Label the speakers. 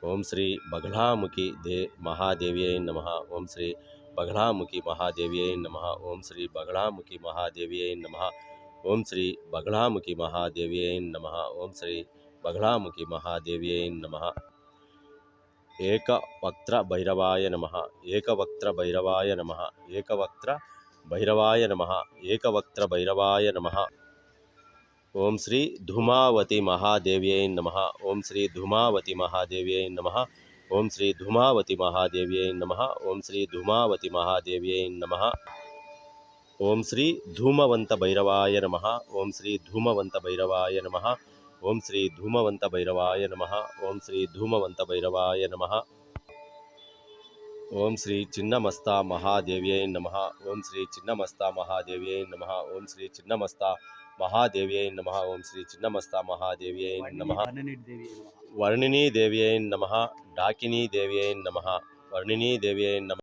Speaker 1: ओम श्री बगलामुखी दे महादेव्यै नमः। ओम श्री बगलामुखी महादेव्यै नमः। ओम श्री बगलामुखी महादेव्यै नमः। ओम श्री बगलामुखी महादेव्यै नमः। ओम श्री बगलामुखी महादेव्यै नमः। एकवक्त्र भैरवाय नमः। एकवक्त्र भैरवाय नमः। एकवक्त्र भैरवाय नमः। एकवक्त्र भैरवाय नमः। ओम श्री धूमावती महादेव्यै नमः। ओम श्री धूमावती महादेव्यै नमः। ओम श्री धूमावती महादेव्यै नमः। ओम श्री धूमावती महादेव्यै नमः। ओम श्री धूमवंत भैरवाय नमः। ओम श्री धूमवंत भैरवाय नमः। ओम श्री धूमवंत भैरवाय नमः। ओम श्री धूमवंत भैरवाय नमः। ओम श्री चिन्नमस्ता महादेव्यै नमः। ओम श्री चिन्नमस्ता महादेव्यै नमः। ओम श्री चिन्नमस्ता महादेव्यै नमः। ओम श्री चिन्नमस्ता महादेव्यै नमः। वर्णिनी देव्यै नमः। डाकिनी देव्यै नमः। वर्णिनी देव्यै नमः।